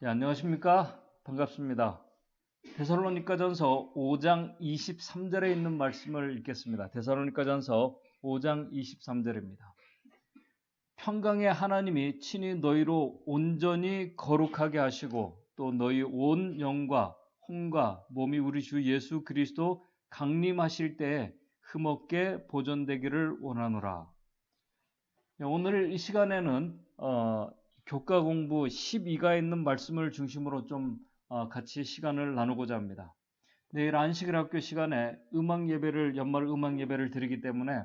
안녕하십니까? 반갑습니다. 데살로니가전서 5장 23절에 있는 말씀을 읽겠습니다. 데살로니가전서 5장 23절입니다. 평강의 하나님이 친히 너희로 온전히 거룩하게 하시고 또 너희 온 영과 혼과 몸이 우리 주 예수 그리스도 강림하실 때에 흠없게 보존되기를 원하노라. 오늘 이 시간에는 교과 공부 12가에 있는 말씀을 중심으로 좀 같이 시간을 나누고자 합니다. 내일 안식일 학교 시간에 연말 음악 예배를 드리기 때문에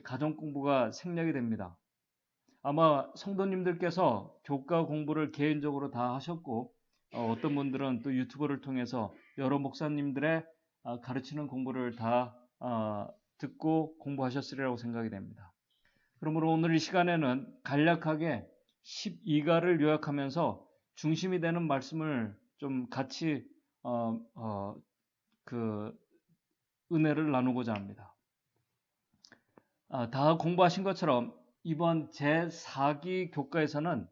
가정 공부가 생략이 됩니다. 아마 성도님들께서 교과 공부를 개인적으로 다 하셨고 어떤 분들은 또 유튜브를 통해서 여러 목사님들의 가르치는 공부를 다 듣고 공부하셨으리라고 생각이 됩니다. 그러므로 오늘 이 시간에는 간략하게 12가를 요약하면서 중심이 되는 말씀을 좀 같이 은혜를 나누고자 합니다. 다 공부하신 것처럼 이번 제4기 교과에서는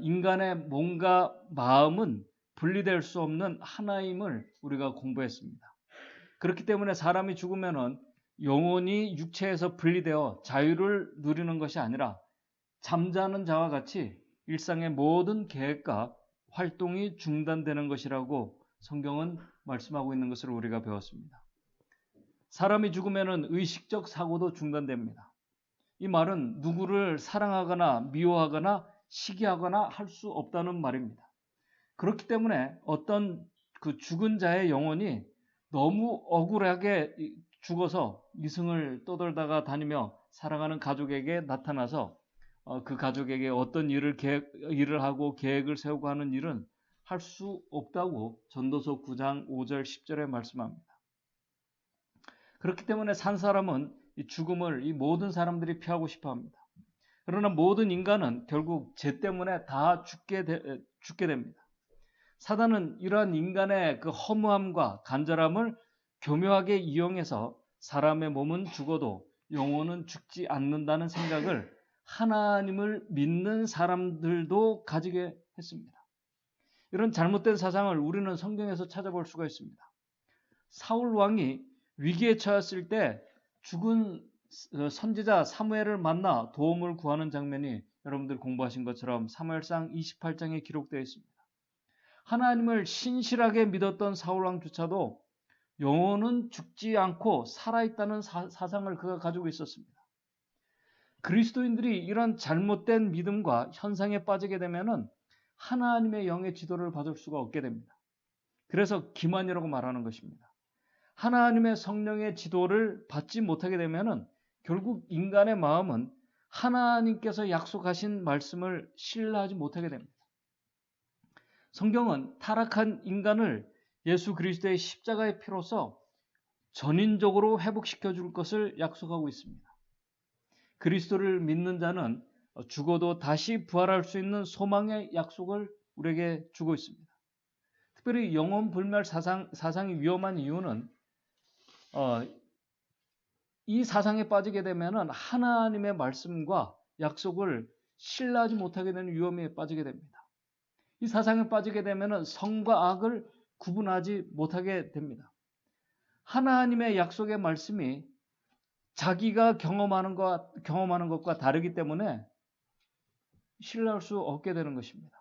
인간의 몸과 마음은 분리될 수 없는 하나임을 우리가 공부했습니다. 그렇기 때문에 사람이 죽으면은 영혼이 육체에서 분리되어 자유를 누리는 것이 아니라 잠자는 자와 같이 일상의 모든 계획과 활동이 중단되는 것이라고 성경은 말씀하고 있는 것을 우리가 배웠습니다. 사람이 죽으면 의식적 사고도 중단됩니다. 이 말은 누구를 사랑하거나 미워하거나 시기하거나 할 수 없다는 말입니다. 그렇기 때문에 어떤 그 죽은 자의 영혼이 너무 억울하게 죽어서 이승을 떠돌다가 다니며 살아가는 가족에게 나타나서 그 가족에게 어떤 일을 하고 계획을 세우고 하는 일은 할 수 없다고 전도서 9장 5절 10절에 말씀합니다. 그렇기 때문에 산 사람은 이 죽음을 이 모든 사람들이 피하고 싶어 합니다. 그러나 모든 인간은 결국 죄 때문에 다 죽게 됩니다. 사단은 이러한 인간의 그 허무함과 간절함을 교묘하게 이용해서 사람의 몸은 죽어도 영혼은 죽지 않는다는 생각을 하나님을 믿는 사람들도 가지게 했습니다. 이런 잘못된 사상을 우리는 성경에서 찾아볼 수가 있습니다. 사울 왕이 위기에 처했을 때 죽은 선지자 사무엘을 만나 도움을 구하는 장면이 여러분들 공부하신 것처럼 사무엘상 28장에 기록되어 있습니다. 하나님을 신실하게 믿었던 사울 왕조차도 영혼은 죽지 않고 살아있다는 사상을 그가 가지고 있었습니다. 그리스도인들이 이런 잘못된 믿음과 현상에 빠지게 되면 하나님의 영의 지도를 받을 수가 없게 됩니다. 그래서 기만이라고 말하는 것입니다. 하나님의 성령의 지도를 받지 못하게 되면 결국 인간의 마음은 하나님께서 약속하신 말씀을 신뢰하지 못하게 됩니다. 성경은 타락한 인간을 예수 그리스도의 십자가의 피로써 전인적으로 회복시켜 줄 것을 약속하고 있습니다. 그리스도를 믿는 자는 죽어도 다시 부활할 수 있는 소망의 약속을 우리에게 주고 있습니다. 특별히 영혼 불멸 사상이 위험한 이유는 이 사상에 빠지게 되면 하나님의 말씀과 약속을 신뢰하지 못하게 되는 위험에 빠지게 됩니다. 이 사상에 빠지게 되면 성과 악을 구분하지 못하게 됩니다. 하나님의 약속의 말씀이 자기가 경험하는 것과 다르기 때문에 신뢰할 수 없게 되는 것입니다.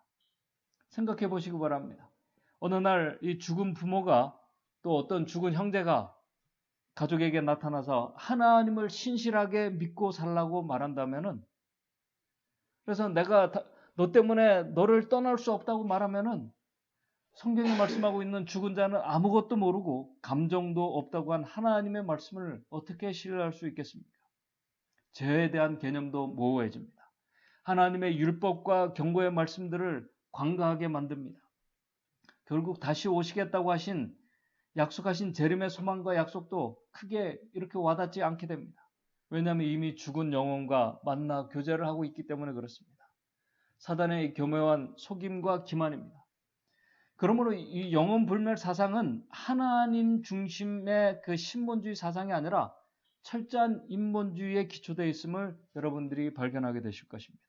생각해 보시기 바랍니다. 어느 날 이 죽은 부모가 또 어떤 죽은 형제가 가족에게 나타나서 하나님을 신실하게 믿고 살라고 말한다면은, 그래서 내가 너 때문에 너를 떠날 수 없다고 말하면은 성경이 말씀하고 있는 죽은 자는 아무것도 모르고 감정도 없다고 한 하나님의 말씀을 어떻게 신뢰할 수 있겠습니까? 죄에 대한 개념도 모호해집니다. 하나님의 율법과 경고의 말씀들을 관가하게 만듭니다. 결국 다시 오시겠다고 약속하신 재림의 소망과 약속도 크게 이렇게 와닿지 않게 됩니다. 왜냐하면 이미 죽은 영혼과 만나 교제를 하고 있기 때문에 그렇습니다. 사단의 교묘한 속임과 기만입니다. 그러므로 이 영혼 불멸 사상은 하나님 중심의 그 신본주의 사상이 아니라 철저한 인본주의에 기초되어 있음을 여러분들이 발견하게 되실 것입니다.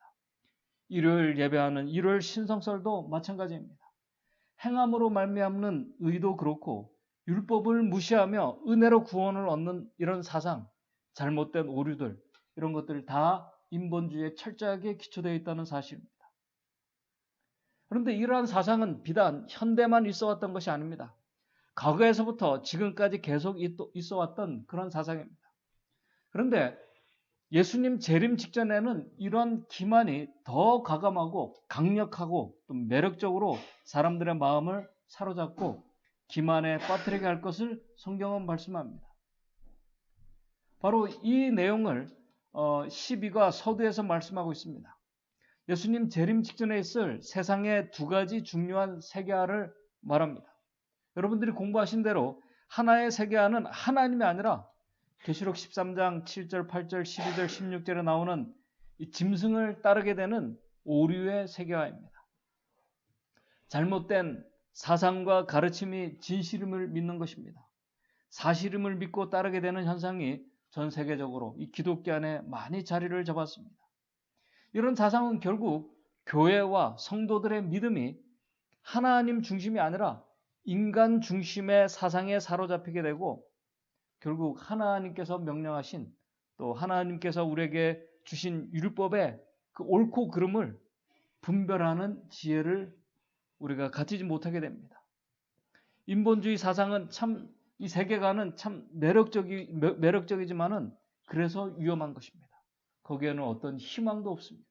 일요일 예배하는 일요일 신성설도 마찬가지입니다. 행함으로 말미암는 의도 그렇고 율법을 무시하며 은혜로 구원을 얻는 이런 사상, 잘못된 오류들 이런 것들 다 인본주의에 철저하게 기초되어 있다는 사실입니다. 그런데 이러한 사상은 비단 현대만 있어 왔던 것이 아닙니다. 과거에서부터 지금까지 계속 있어 왔던 그런 사상입니다. 그런데 예수님 재림 직전에는 이런 기만이 더 과감하고 강력하고 또 매력적으로 사람들의 마음을 사로잡고 기만에 빠뜨리게 할 것을 성경은 말씀합니다. 바로 이 내용을 12가 서두에서 말씀하고 있습니다. 예수님 재림 직전에 있을 세상의 두 가지 중요한 세계화를 말합니다. 여러분들이 공부하신 대로 하나의 세계화는 하나님이 아니라 계시록 13장 7절, 8절, 12절, 16절에 나오는 이 짐승을 따르게 되는 오류의 세계화입니다. 잘못된 사상과 가르침이 진실임을 믿는 것입니다. 사실임을 믿고 따르게 되는 현상이 전 세계적으로 이 기독교 안에 많이 자리를 잡았습니다. 이런 사상은 결국 교회와 성도들의 믿음이 하나님 중심이 아니라 인간 중심의 사상에 사로잡히게 되고 결국 하나님께서 명령하신 또 하나님께서 우리에게 주신 율법의 그 옳고 그름을 분별하는 지혜를 우리가 가지지 못하게 됩니다. 인본주의 사상은 참 이 세계관은 참 매력적이지만은 그래서 위험한 것입니다. 거기에는 어떤 희망도 없습니다.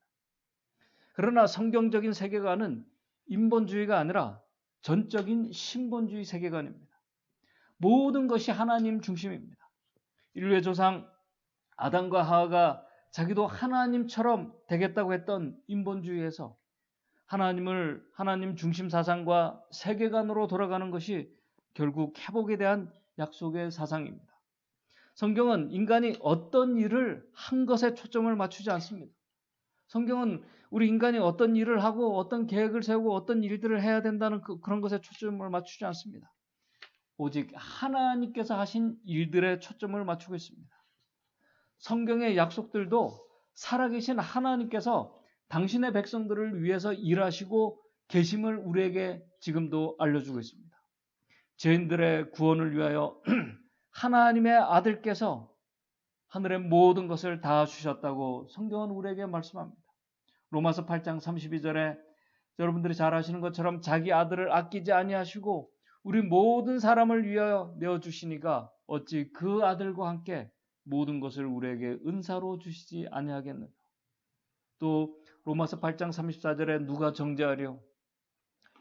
그러나 성경적인 세계관은 인본주의가 아니라 전적인 신본주의 세계관입니다. 모든 것이 하나님 중심입니다. 인류의 조상 아담과 하와가 자기도 하나님처럼 되겠다고 했던 인본주의에서 하나님 중심 사상과 세계관으로 돌아가는 것이 결국 회복에 대한 약속의 사상입니다. 성경은 인간이 어떤 일을 한 것에 초점을 맞추지 않습니다. 성경은 우리 인간이 어떤 일을 하고 어떤 계획을 세우고 어떤 일들을 해야 된다는 그런 것에 초점을 맞추지 않습니다. 오직 하나님께서 하신 일들에 초점을 맞추고 있습니다. 성경의 약속들도 살아계신 하나님께서 당신의 백성들을 위해서 일하시고 계심을 우리에게 지금도 알려주고 있습니다. 죄인들의 구원을 위하여 하나님의 아들께서 하늘의 모든 것을 다 주셨다고 성경은 우리에게 말씀합니다. 로마서 8장 32절에 여러분들이 잘 아시는 것처럼 자기 아들을 아끼지 아니하시고 우리 모든 사람을 위하여 내어주시니까 어찌 그 아들과 함께 모든 것을 우리에게 은사로 주시지 아니하겠느냐. 또 로마서 8장 34절에 누가 정죄하려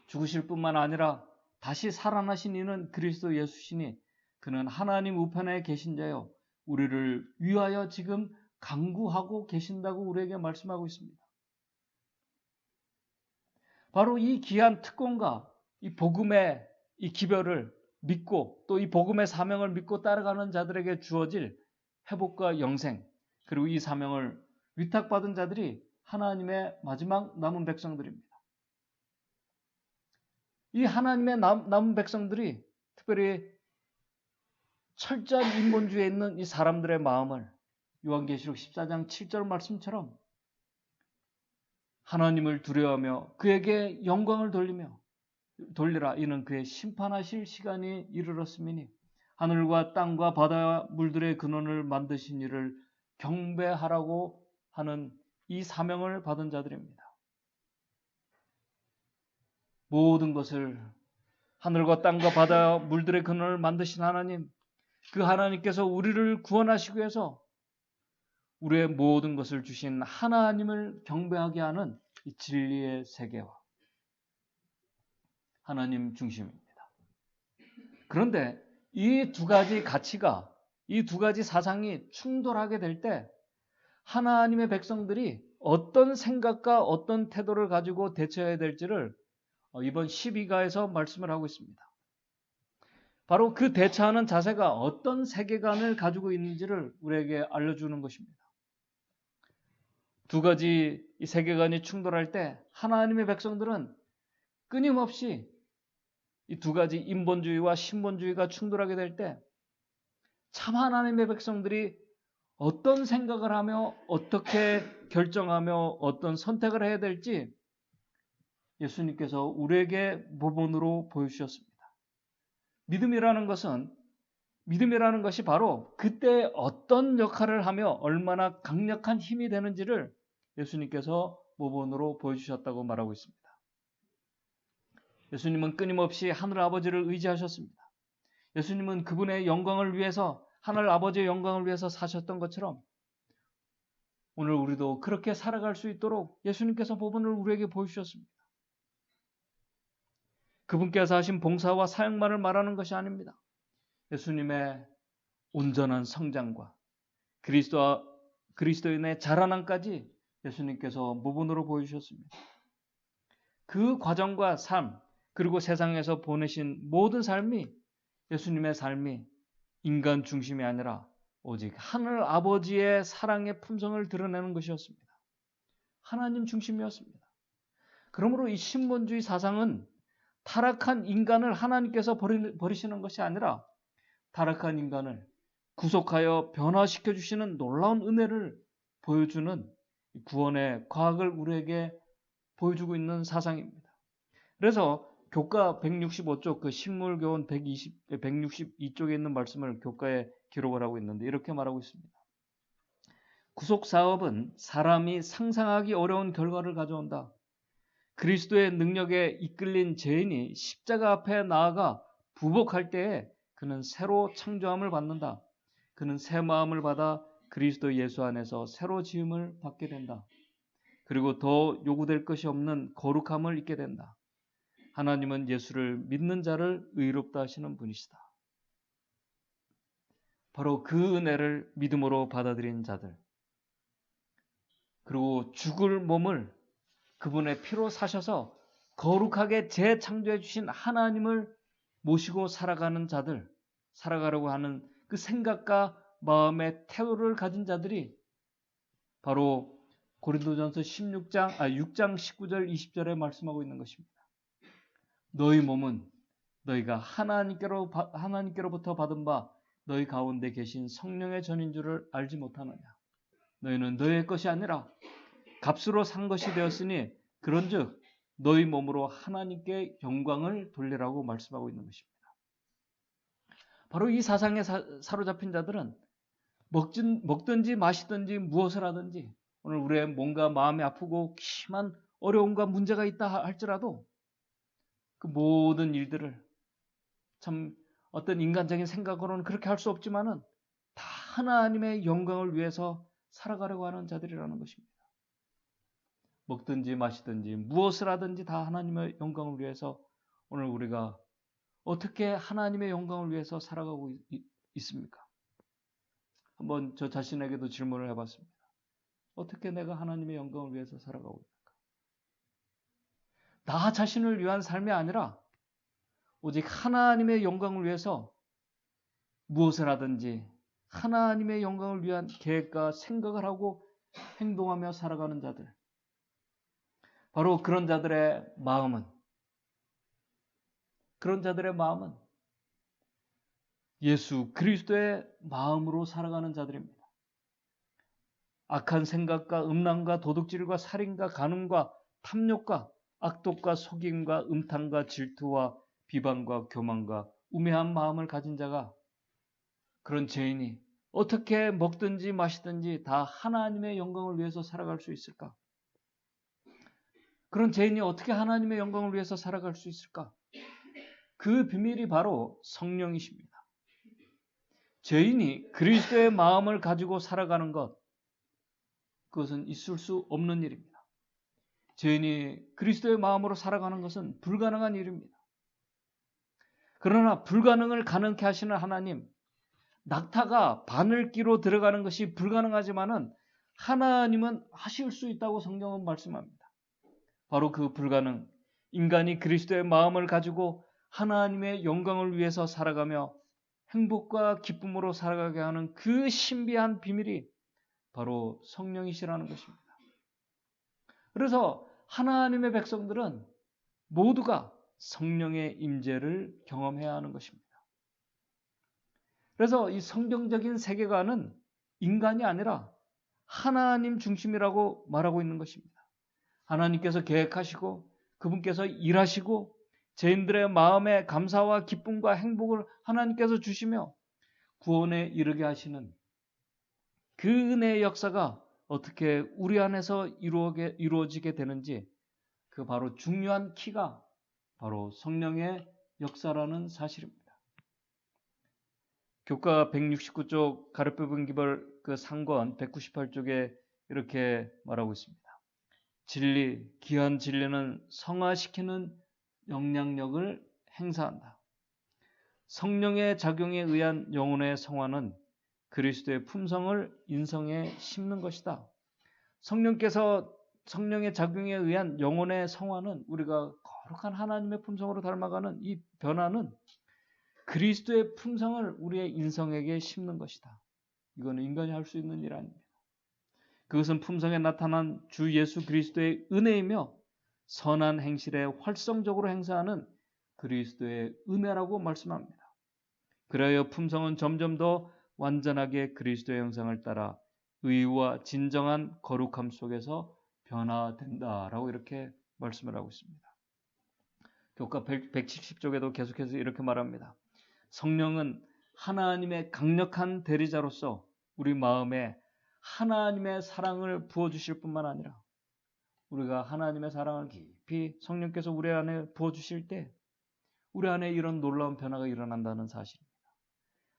죽으실 뿐만 아니라 다시 살아나신 이는 그리스도 예수시니 그는 하나님 우편에 계신 자요 우리를 위하여 지금 간구하고 계신다고 우리에게 말씀하고 있습니다. 바로 이 귀한 특권과 이 복음의 이 기별을 믿고 또 이 복음의 사명을 믿고 따라가는 자들에게 주어질 회복과 영생 그리고 이 사명을 위탁받은 자들이 하나님의 마지막 남은 백성들입니다. 이 하나님의 남은 백성들이 특별히 철저한 인본주의에 있는 이 사람들의 마음을 요한계시록 14장 7절 말씀처럼 하나님을 두려워하며 그에게 영광을 돌리라 이는 그의 심판하실 시간이 이르렀음이니 하늘과 땅과 바다와 물들의 근원을 만드신 이를 경배하라고 하는 이 사명을 받은 자들입니다. 모든 것을 하늘과 땅과 바다와 물들의 근원을 만드신 하나님 그 하나님께서 우리를 구원하시기 위해서 우리의 모든 것을 주신 하나님을 경배하게 하는 이 진리의 세계화 하나님 중심입니다. 그런데 이 두 가지 가치가 이 두 가지 사상이 충돌하게 될 때 하나님의 백성들이 어떤 생각과 어떤 태도를 가지고 대처해야 될지를 이번 12가에서 말씀을 하고 있습니다. 바로 그 대처하는 자세가 어떤 세계관을 가지고 있는지를 우리에게 알려주는 것입니다. 두 가지 이 세계관이 충돌할 때 하나님의 백성들은 끊임없이 이 두 가지 인본주의와 신본주의가 충돌하게 될 때 참 하나님의 백성들이 어떤 생각을 하며 어떻게 결정하며 어떤 선택을 해야 될지 예수님께서 우리에게 모본으로 보여주셨습니다. 믿음이라는 것이 바로 그때 어떤 역할을 하며 얼마나 강력한 힘이 되는지를 예수님께서 모본으로 보여주셨다고 말하고 있습니다. 예수님은 끊임없이 하늘 아버지를 의지하셨습니다. 예수님은 그분의 영광을 위해서, 하늘 아버지의 영광을 위해서 사셨던 것처럼 오늘 우리도 그렇게 살아갈 수 있도록 예수님께서 모본을 우리에게 보여주셨습니다. 그분께서 하신 봉사와 사역만을 말하는 것이 아닙니다. 예수님의 온전한 성장과 그리스도인의 자라남까지 예수님께서 모본으로 보여주셨습니다. 그 과정과 삶, 그리고 세상에서 보내신 모든 삶이, 예수님의 삶이 인간 중심이 아니라 오직 하늘 아버지의 사랑의 품성을 드러내는 것이었습니다. 하나님 중심이었습니다. 그러므로 이 신본주의 사상은 타락한 인간을 하나님께서 버리시는 것이 아니라 타락한 인간을 구속하여 변화시켜 주시는 놀라운 은혜를 보여주는 구원의 과학을 우리에게 보여주고 있는 사상입니다. 그래서 교과 165쪽, 그 식물교원 162쪽에 있는 말씀을 교과에 기록을 하고 있는데 이렇게 말하고 있습니다. 구속 사업은 사람이 상상하기 어려운 결과를 가져온다. 그리스도의 능력에 이끌린 죄인이 십자가 앞에 나아가 부복할 때에 그는 새로 창조함을 받는다. 그는 새 마음을 받아 그리스도 예수 안에서 새로 지음을 받게 된다. 그리고 더 요구될 것이 없는 거룩함을 잊게 된다. 하나님은 예수를 믿는 자를 의롭다 하시는 분이시다. 바로 그 은혜를 믿음으로 받아들인 자들, 그리고 죽을 몸을 그분의 피로 사셔서 거룩하게 재창조해 주신 하나님을 모시고 살아가는 자들, 살아가려고 하는 그 생각과 마음의 태도를 가진 자들이 바로 고린도전서 6장 19절 20절에 말씀하고 있는 것입니다. 너희 몸은 너희가 하나님께로부터 받은 바 너희 가운데 계신 성령의 전인 줄을 알지 못하느냐. 너희는 너희의 것이 아니라 값으로 산 것이 되었으니 그런즉 너희 몸으로 하나님께 영광을 돌리라고 말씀하고 있는 것입니다. 바로 이 사상에 사로잡힌 자들은 먹든지 마시든지 무엇을 하든지 오늘 우리의 뭔가 마음이 아프고 심한 어려움과 문제가 있다 할지라도 그 모든 일들을 참 어떤 인간적인 생각으로는 그렇게 할 수 없지만은 다 하나님의 영광을 위해서 살아가려고 하는 자들이라는 것입니다. 먹든지 마시든지 무엇을 하든지 다 하나님의 영광을 위해서 오늘 우리가 어떻게 하나님의 영광을 위해서 살아가고 있습니까? 한번 저 자신에게도 질문을 해봤습니다. 어떻게 내가 하나님의 영광을 위해서 살아가고 있는가? 나 자신을 위한 삶이 아니라 오직 하나님의 영광을 위해서 무엇을 하든지 하나님의 영광을 위한 계획과 생각을 하고 행동하며 살아가는 자들. 바로 그런 자들의 마음은 예수 그리스도의 마음으로 살아가는 자들입니다. 악한 생각과 음란과 도둑질과 살인과 간음과 탐욕과 악독과 속임과 음탕과 질투와 비방과 교만과 우매한 마음을 가진 자가, 그런 죄인이 어떻게 먹든지 마시든지 다 하나님의 영광을 위해서 살아갈 수 있을까? 그런 죄인이 어떻게 하나님의 영광을 위해서 살아갈 수 있을까? 그 비밀이 바로 성령이십니다. 죄인이 그리스도의 마음을 가지고 살아가는 것, 그것은 있을 수 없는 일입니다. 죄인이 그리스도의 마음으로 살아가는 것은 불가능한 일입니다. 그러나 불가능을 가능케 하시는 하나님, 낙타가 바늘기로 들어가는 것이 불가능하지만은 하나님은 하실 수 있다고 성경은 말씀합니다. 바로 그 불가능, 인간이 그리스도의 마음을 가지고 하나님의 영광을 위해서 살아가며 행복과 기쁨으로 살아가게 하는 그 신비한 비밀이 바로 성령이시라는 것입니다. 그래서 하나님의 백성들은 모두가 성령의 임재를 경험해야 하는 것입니다. 그래서 이 성경적인 세계관은 인간이 아니라 하나님 중심이라고 말하고 있는 것입니다. 하나님께서 계획하시고 그분께서 일하시고 죄인들의 마음에 감사와 기쁨과 행복을 하나님께서 주시며 구원에 이르게 하시는 그 은혜의 역사가 어떻게 우리 안에서 이루어지게 되는지, 그 바로 중요한 키가 바로 성령의 역사라는 사실입니다. 교과 169쪽 가르페 기벌 그 상권 198쪽에 이렇게 말하고 있습니다. 진리, 귀한 진리는 성화시키는 영향력을 행사한다. 성령의 작용에 의한 영혼의 성화는 그리스도의 품성을 인성에 심는 것이다. 성령의 작용에 의한 영혼의 성화는, 우리가 거룩한 하나님의 품성으로 닮아가는 이 변화는 그리스도의 품성을 우리의 인성에게 심는 것이다. 이거는 인간이 할 수 있는 일 아닙니다. 그것은 품성에 나타난 주 예수 그리스도의 은혜이며 선한 행실에 활성적으로 행사하는 그리스도의 은혜라고 말씀합니다. 그래야 품성은 점점 더 완전하게 그리스도의 형상을 따라 의와 진정한 거룩함 속에서 변화된다라고 이렇게 말씀을 하고 있습니다. 교과 170쪽에도 계속해서 이렇게 말합니다. 성령은 하나님의 강력한 대리자로서 우리 마음에 하나님의 사랑을 부어주실 뿐만 아니라, 우리가 하나님의 사랑을 깊이 성령께서 우리 안에 부어주실 때 우리 안에 이런 놀라운 변화가 일어난다는 사실입니다.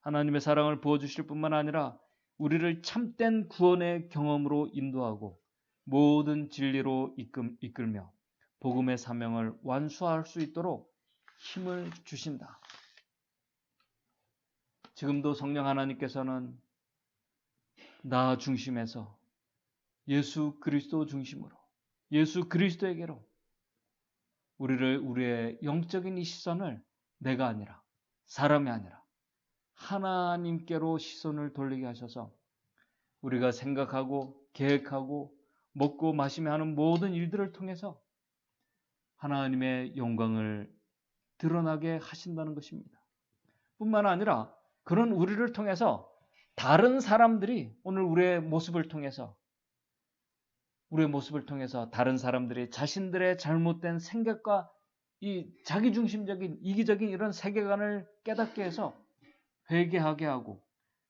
하나님의 사랑을 부어주실 뿐만 아니라 우리를 참된 구원의 경험으로 인도하고 모든 진리로 이끌며 복음의 사명을 완수할 수 있도록 힘을 주신다. 지금도 성령 하나님께서는 나 중심에서 예수 그리스도 중심으로, 예수 그리스도에게로 우리의 영적인 이 시선을 내가 아니라, 사람이 아니라 하나님께로 시선을 돌리게 하셔서 우리가 생각하고 계획하고 먹고 마시며 하는 모든 일들을 통해서 하나님의 영광을 드러나게 하신다는 것입니다. 뿐만 아니라 그런 우리를 통해서 다른 사람들이 오늘 우리의 모습을 통해서 다른 사람들이 자신들의 잘못된 생각과 이 자기중심적인 이기적인 이런 세계관을 깨닫게 해서 회개하게 하고,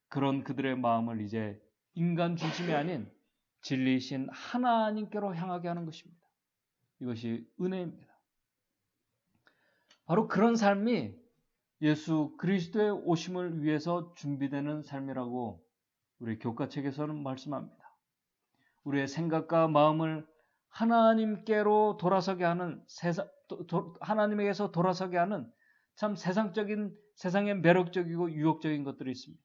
그런 그들의 마음을 이제 인간 중심이 아닌 진리이신 하나님께로 향하게 하는 것입니다. 이것이 은혜입니다. 바로 그런 삶이 예수 그리스도의 오심을 위해서 준비되는 삶이라고 우리 교과책에서는 말씀합니다. 우리의 생각과 마음을 하나님께로 돌아서게 하는, 하나님에게서 돌아서게 하는 참 세상의 매력적이고 유혹적인 것들이 있습니다.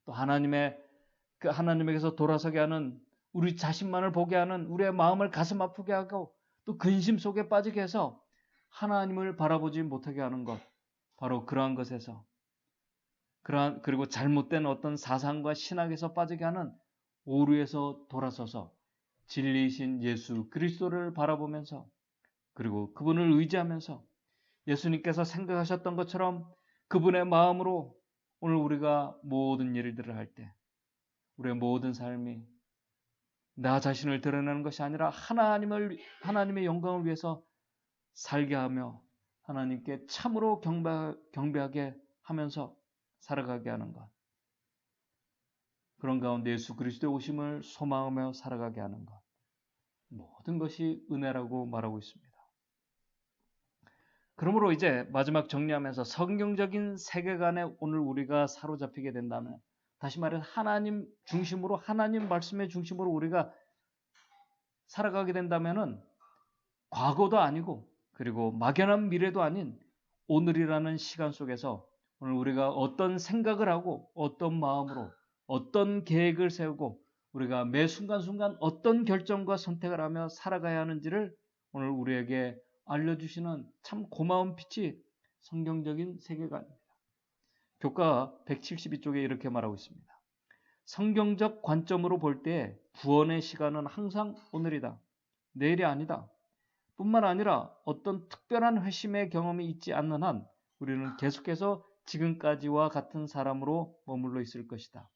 또 하나님에게서 돌아서게 하는, 우리 자신만을 보게 하는, 우리의 마음을 가슴 아프게 하고 또 근심 속에 빠지게 해서 하나님을 바라보지 못하게 하는 것, 바로 그러한 것에서, 그리고 잘못된 어떤 사상과 신학에서 빠지게 하는 오류에서 돌아서서 진리이신 예수 그리스도를 바라보면서, 그리고 그분을 의지하면서 예수님께서 생각하셨던 것처럼 그분의 마음으로 오늘 우리가 모든 일들을 할 때 우리의 모든 삶이 나 자신을 드러내는 것이 아니라 하나님의 영광을 위해서 살게 하며 하나님께 참으로 경배하게 하면서 살아가게 하는 것, 그런 가운데 예수 그리스도의 오심을 소망하며 살아가게 하는 것, 모든 것이 은혜라고 말하고 있습니다. 그러므로 이제 마지막 정리하면서 성경적인 세계관에 오늘 우리가 사로잡히게 된다면, 다시 말해 하나님 중심으로, 하나님 말씀의 중심으로 우리가 살아가게 된다면은 과거도 아니고 그리고 막연한 미래도 아닌 오늘이라는 시간 속에서 오늘 우리가 어떤 생각을 하고 어떤 마음으로 어떤 계획을 세우고 우리가 매 순간순간 어떤 결정과 선택을 하며 살아가야 하는지를 오늘 우리에게 알려주시는 참 고마운 빛이 성경적인 세계관입니다. 교과 172쪽에 이렇게 말하고 있습니다. 성경적 관점으로 볼 때 구원의 시간은 항상 오늘이다. 내일이 아니다. 뿐만 아니라 어떤 특별한 회심의 경험이 있지 않는 한 우리는 계속해서 지금까지와 같은 사람으로 머물러 있을 것이다.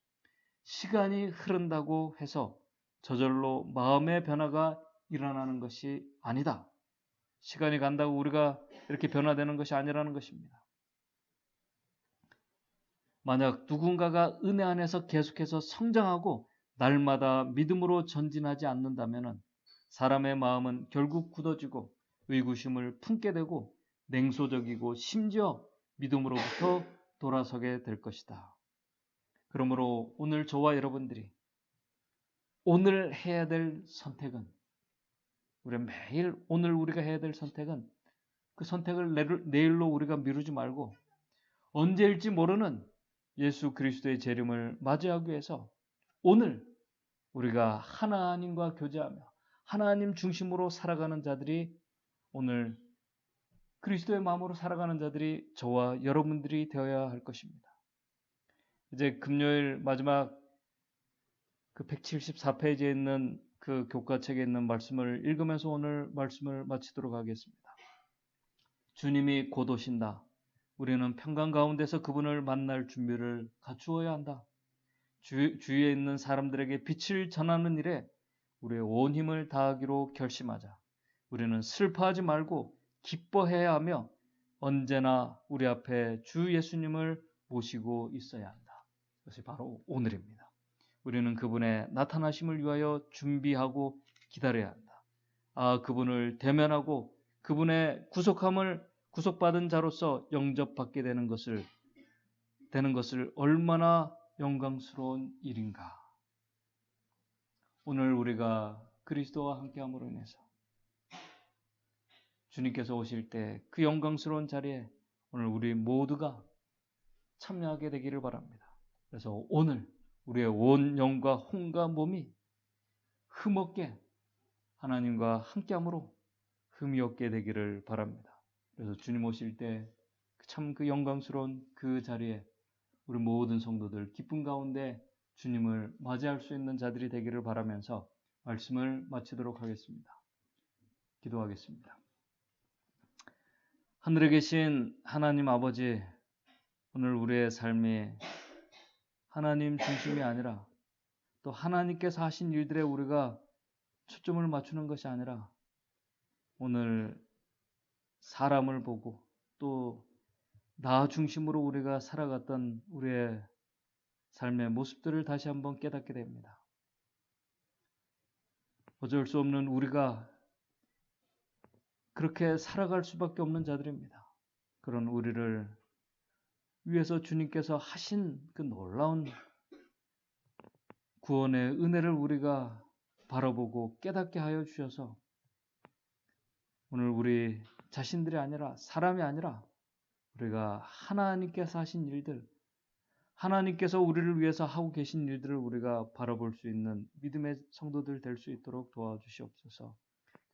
시간이 흐른다고 해서 저절로 마음의 변화가 일어나는 것이 아니다. 시간이 간다고 우리가 이렇게 변화되는 것이 아니라는 것입니다. 만약 누군가가 은혜 안에서 계속해서 성장하고 날마다 믿음으로 전진하지 않는다면 사람의 마음은 결국 굳어지고 의구심을 품게 되고 냉소적이고 심지어 믿음으로부터 돌아서게 될 것이다. 그러므로 오늘 저와 여러분들이 오늘 해야 될 선택은, 우리 매일 오늘 우리가 해야 될 선택은 그 선택을 내일로 우리가 미루지 말고 언제일지 모르는 예수 그리스도의 재림을 맞이하기 위해서 오늘 우리가 하나님과 교제하며 하나님 중심으로 살아가는 자들이, 오늘 그리스도의 마음으로 살아가는 자들이 저와 여러분들이 되어야 할 것입니다. 이제 금요일 마지막 그 174페이지에 있는 그 교과책에 있는 말씀을 읽으면서 오늘 말씀을 마치도록 하겠습니다. 주님이 곧 오신다. 우리는 평강 가운데서 그분을 만날 준비를 갖추어야 한다. 주위에 있는 사람들에게 빛을 전하는 일에 우리의 온 힘을 다하기로 결심하자. 우리는 슬퍼하지 말고 기뻐해야 하며 언제나 우리 앞에 주 예수님을 모시고 있어야 한다. 그것이 바로 오늘입니다. 우리는 그분의 나타나심을 위하여 준비하고 기다려야 한다. 그분을 대면하고 그분의 구속받은 자로서 영접받게 되는 것을 얼마나 영광스러운 일인가. 오늘 우리가 그리스도와 함께함으로 인해서 주님께서 오실 때 그 영광스러운 자리에 오늘 우리 모두가 참여하게 되기를 바랍니다. 그래서 오늘 우리의 온 영과 혼과 몸이 흠없게 하나님과 함께함으로 흠이 없게 되기를 바랍니다. 그래서 주님 오실 때 참 그 영광스러운 그 자리에 우리 모든 성도들 기쁨 가운데 주님을 맞이할 수 있는 자들이 되기를 바라면서 말씀을 마치도록 하겠습니다. 기도하겠습니다. 하늘에 계신 하나님 아버지, 오늘 우리의 삶이 하나님 중심이 아니라 또 하나님께서 하신 일들에 우리가 초점을 맞추는 것이 아니라 오늘 사람을 보고 또 나 중심으로 우리가 살아갔던 우리의 삶의 모습들을 다시 한번 깨닫게 됩니다. 어쩔 수 없는 우리가 그렇게 살아갈 수밖에 없는 자들입니다. 그런 우리를 위해서 주님께서 하신 그 놀라운 구원의 은혜를 우리가 바라보고 깨닫게 하여 주셔서 오늘 우리 자신들이 아니라, 사람이 아니라 우리가 하나님께서 하신 일들, 하나님께서 우리를 위해서 하고 계신 일들을 우리가 바라볼 수 있는 믿음의 성도들 될 수 있도록 도와주시옵소서.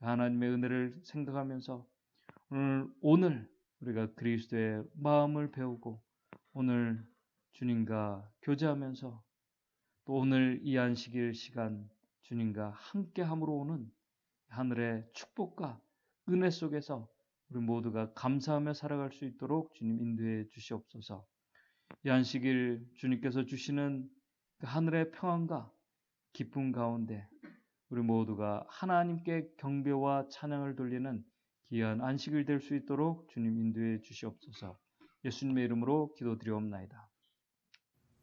하나님의 은혜를 생각하면서 오늘 우리가 그리스도의 마음을 배우고 오늘 주님과 교제하면서 또 오늘 이 안식일 시간 주님과 함께함으로 오는 하늘의 축복과 은혜 속에서 우리 모두가 감사하며 살아갈 수 있도록 주님 인도해 주시옵소서. 이 안식일 주님께서 주시는 그 하늘의 평안과 기쁨 가운데 우리 모두가 하나님께 경배와 찬양을 돌리는 귀한 안식일 될 수 있도록 주님 인도해 주시옵소서. 예수님의 이름으로 기도드리옵나이다.